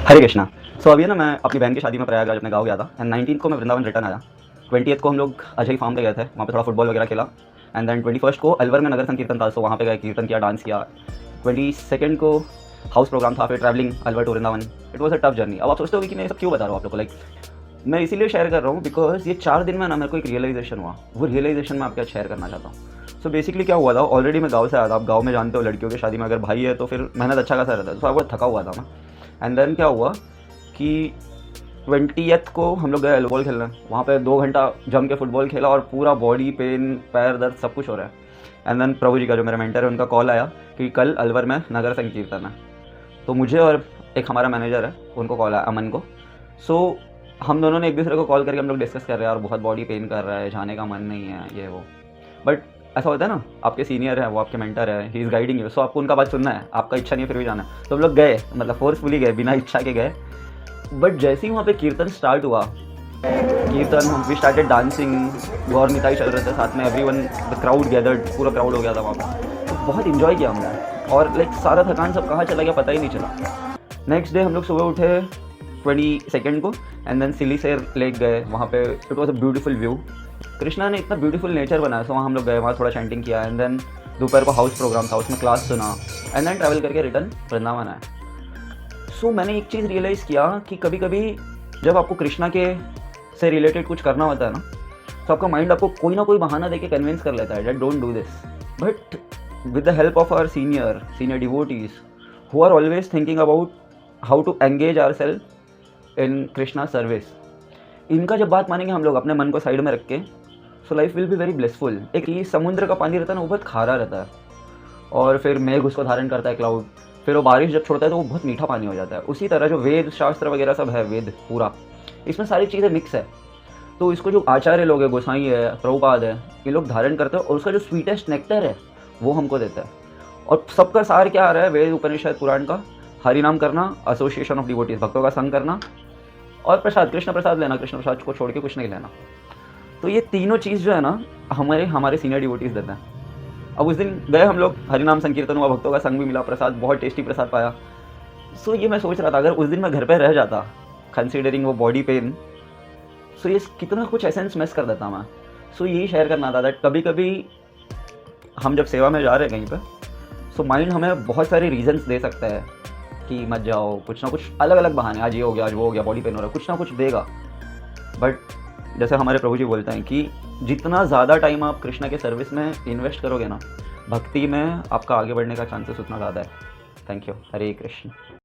हरे कृष्णा। अभी ना मैं अपनी बहन की शादी में प्रयागराज अपने गाँव गया था एंड 19 को मैं वृंदावन रिटर्न आया। 20th को हम लोग अजय फार्म पे गए थे, वहाँ पे थोड़ा फुटबॉल वगैरह खेला एंड देन 21st को अलवर में नगर संकीर्तन था, वहाँ पे गए, कीर्तन किया, डांस किया। 22nd को हाउस प्रोग्राम था, फिर travelling Alwar to Vrindavan. It was a tough journey. अब आप सोचते हो कि मैं ये सब क्यों बता रहा हूँ आप लोग को, लाइक मैं इसीलिए शेयर कर रहा हूँ बिकॉज ये 4 दिन में ना मेरे को एक रियलाइजेशन हुआ, वो रियलाइजेशन मैं आपके साथ शेयर करना चाहता हूँ। सो बेसिकली क्या हुआ था, ऑलरेडी मैं गाँव से आया था। आप गाँव में जानते हो लड़कियों की शादी में अगर भाई है तो फिर मेहनत अच्छा खासा रहता है। तो आपको थका हुआ था मैं। एंड देन क्या हुआ कि 20th को हम लोग गए फुटबॉल खेलने, वहाँ पे 2 घंटा जम के फुटबॉल खेला और पूरा बॉडी पेन, पैर दर्द, सब कुछ हो रहा है। एंड देन प्रभु जी का जो मेरा मेंटर है उनका कॉल आया कि कल अलवर में नगर संकीर्तन है। तो मुझे और एक हमारा मैनेजर है उनको कॉल आया, अमन को। सो हम दोनों ने एक दूसरे को कॉल करके हम लोग डिस्कस कर रहे हैं और बहुत बॉडी पेन कर रहा है, जाने का मन नहीं है, ये वो। बट ऐसा होता है ना, आपके सीनियर है, वो आपके मेंटर है, ही इज़ गाइडिंग यू, सो आपको उनका बात सुनना है, आपका इच्छा नहीं है फिर भी जाना है। तो हम लोग गए, मतलब फोर्सफुली गए, बिना इच्छा के गए। बट जैसे ही वहाँ पे कीर्तन स्टार्ट हुआ, कीर्तन वी स्टार्टेड डांसिंग, गौर निताई चल रहे थे साथ में, एवरीवन, द क्राउड गैदर्ड, पूरा क्राउड हो गया था वहाँ पे। तो बहुत इन्जॉय किया हमने और लाइक सारा थकान सब कहाँ चला गया पता ही नहीं चला। नेक्स्ट डे हम लोग सुबह उठे 22nd को एंड देन सिलीसेर लेक गए, वहाँ पे it was a beautiful view. Krishna ने इतना ब्यूटीफुल नेचर बनाया, सो वहाँ हम लोग गए, वहाँ थोड़ा चैंटिंग किया एंड देन दोपहर को हाउस प्रोग्राम था, उसमें क्लास सुना एंड देन ट्रैवल करके रिटर्न वृंदावन आया। सो मैंने एक चीज़ रियलाइज़ किया कि कभी कभी जब आपको कृष्णा के से रिलेटेड कुछ करना होता है ना, तो आपका माइंड आपको कोई ना कोई बहाना देके कन्विंस कर लेता है that don't do this. But with the help of our senior devotees who are always thinking about how to engage our self in Krishna service, इनका जब बात मानेंगे हम लोग अपने मन को साइड में रख के, so life will be very blissful. एक ये समुद्र का पानी रहता है ना, वो बहुत खारा रहता है और फिर मेघ उसको धारण करता है, क्लाउड, फिर वो बारिश जब छोड़ता है तो वो बहुत मीठा पानी हो जाता है। उसी तरह जो वेद शास्त्र वगैरह सब है, वेद पूरा, इसमें सारी चीज़ें मिक्स है। तो इसको जो आचार्य लोग हैं, गोसाई है, प्रभुपाद है, ये लोग धारण करते हैं और उसका जो स्वीटेस्ट नेक्टर है वो हमको देता है। और सबका सार क्या आ रहा है, वेद उपनिषद पुराण का, हरि नाम करना, एसोसिएशन ऑफ डिवोटीज, भक्तों का संग करना और प्रसाद, कृष्ण प्रसाद लेना, कृष्ण प्रसाद को छोड़ के कुछ नहीं लेना। तो ये तीनों चीज़ जो है ना हमारे सीनियर डिवोटीज देते हैं। अब उस दिन गए हम लोग, हरिनाम संकीर्तन हुआ, भक्तों का संग भी मिला, प्रसाद, बहुत टेस्टी प्रसाद पाया। सो ये मैं सोच रहा था अगर उस दिन मैं घर पे रह जाता, कंसीडरिंग वो बॉडी पेन, सो ये कितना कुछ एसेंस मिस कर देता मैं। सो यही शेयर करना था दैट कभी कभी हम जब सेवा में जा रहे हैं कहीं पे, सो माइंड हमें बहुत सारे रीजंस दे सकता है कि मत जाओ, कुछ ना कुछ अलग अलग बहाने, आज ये हो गया, आज वो हो गया, बॉडी पेन हो रहा है, कुछ ना कुछ देगा। बट जैसे हमारे प्रभु जी बोलते हैं कि जितना ज़्यादा टाइम आप कृष्णा के सर्विस में इन्वेस्ट करोगे ना, भक्ति में, आपका आगे बढ़ने का चांसेस उतना ज़्यादा है। Thank you. हरे कृष्ण।